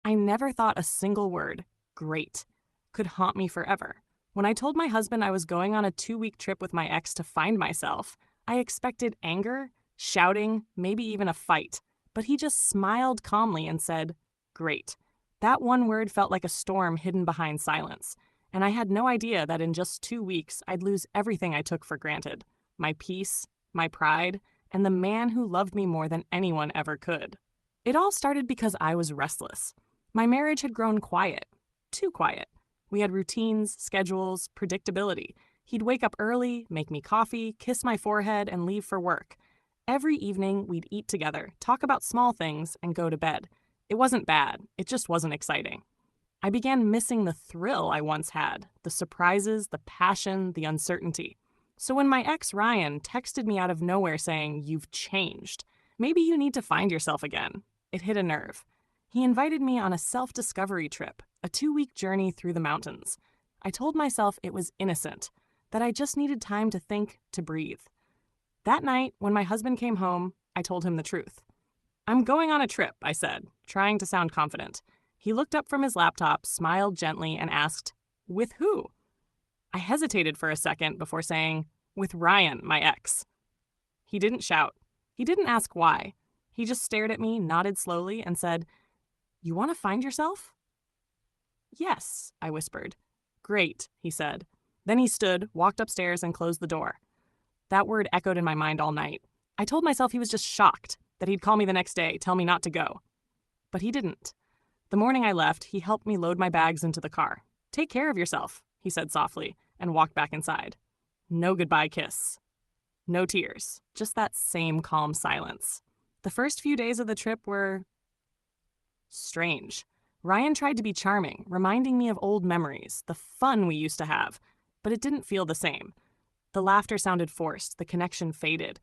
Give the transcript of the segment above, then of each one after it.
I never thought a single word, great, could haunt me forever. When I told my husband I was going on a 2-week trip with my ex to find myself, I expected anger, shouting, maybe even a fight. But he just smiled calmly and said, great. That one word felt like a storm hidden behind silence, and I had no idea that in just 2 weeks I'd lose everything I took for granted: my peace, my pride, and the man who loved me more than anyone ever could. It all started because I was restless. My marriage had grown quiet, too quiet. We had routines, schedules, predictability. He'd wake up early, make me coffee, kiss my forehead, and leave for work. Every evening, we'd eat together, talk about small things, and go to bed. It wasn't bad, it just wasn't exciting. I began missing the thrill I once had, the surprises, the passion, the uncertainty. So when my ex Ryan texted me out of nowhere saying, "You've changed. Maybe you need to find yourself again," it hit a nerve. He invited me on a self-discovery trip, a 2-week journey through the mountains. I told myself it was innocent, that I just needed time to think, to breathe. That night, when my husband came home, I told him the truth. "I'm going on a trip," I said, trying to sound confident. He looked up from his laptop, smiled gently, and asked, "With who?" I hesitated for a second before saying, "With Ryan, my ex." He didn't shout. He didn't ask why. He just stared at me, nodded slowly, and said, "You want to find yourself?" "Yes," I whispered. "Great," he said. Then he stood, walked upstairs, and closed the door. That word echoed in my mind all night. I told myself he was just shocked, that he'd call me the next day, tell me not to go. But he didn't. The morning I left, he helped me load my bags into the car. "Take care of yourself," he said softly, and walked back inside. No goodbye kiss. No tears, just that same calm silence. The first few days of the trip were strange. Ryan tried to be charming, reminding me of old memories, the fun we used to have, but it didn't feel the same. The laughter sounded forced, the connection faded.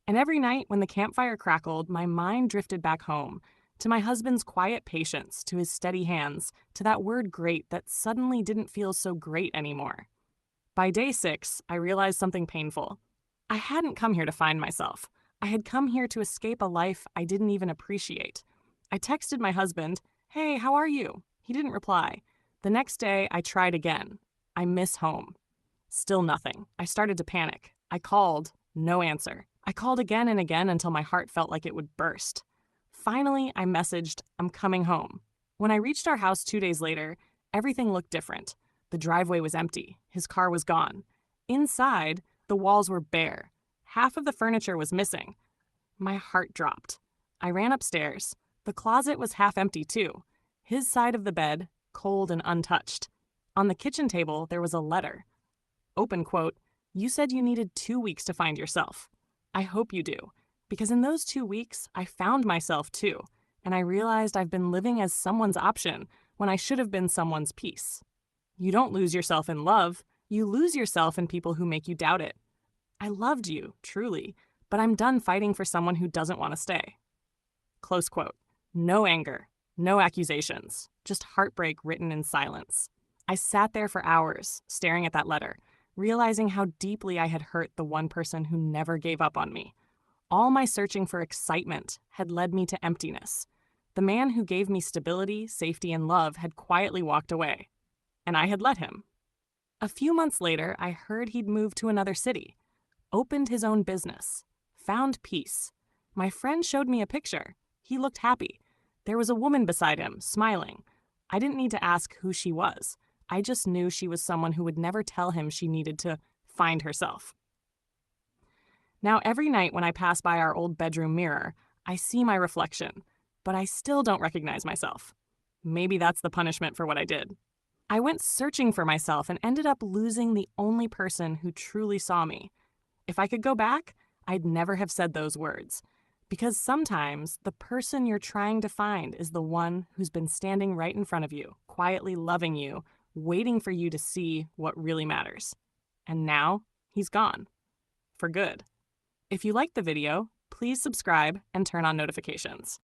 And every night when the campfire crackled, my mind drifted back home, to my husband's quiet patience, to his steady hands, to that word great that suddenly didn't feel so great anymore. By day 6, I realized something painful. I hadn't come here to find myself. I had come here to escape a life I didn't even appreciate. I texted my husband, "Hey, how are you?" He didn't reply. The next day, I tried again. "I miss home." Still nothing. I started to panic. I called. No answer. I called again and again until my heart felt like it would burst. Finally, I messaged, "I'm coming home." When I reached our house 2 days later, everything looked different. The driveway was empty. His car was gone. Inside, the walls were bare. Half of the furniture was missing. My heart dropped. I ran upstairs. The closet was half empty, too. His side of the bed, cold and untouched. On the kitchen table, there was a letter. Open quote, "You said you needed 2 weeks to find yourself. I hope you do. Because in those 2 weeks, I found myself, too. And I realized I've been living as someone's option when I should have been someone's peace. You don't lose yourself in love. You lose yourself in people who make you doubt it. I loved you, truly, but I'm done fighting for someone who doesn't want to stay." Close quote. No anger, no accusations, just heartbreak written in silence. I sat there for hours, staring at that letter, realizing how deeply I had hurt the one person who never gave up on me. All my searching for excitement had led me to emptiness. The man who gave me stability, safety, and love had quietly walked away, and I had let him. A few months later, I heard he'd moved to another city, opened his own business, found peace. My friend showed me a picture. He looked happy. There was a woman beside him, smiling. I didn't need to ask who she was. I just knew she was someone who would never tell him she needed to find herself. Now, every night when I pass by our old bedroom mirror, I see my reflection, but I still don't recognize myself. Maybe that's the punishment for what I did. I went searching for myself and ended up losing the only person who truly saw me. If I could go back, I'd never have said those words. Because sometimes the person you're trying to find is the one who's been standing right in front of you, quietly loving you, waiting for you to see what really matters. And now, he's gone. For good. If you liked the video, please subscribe and turn on notifications.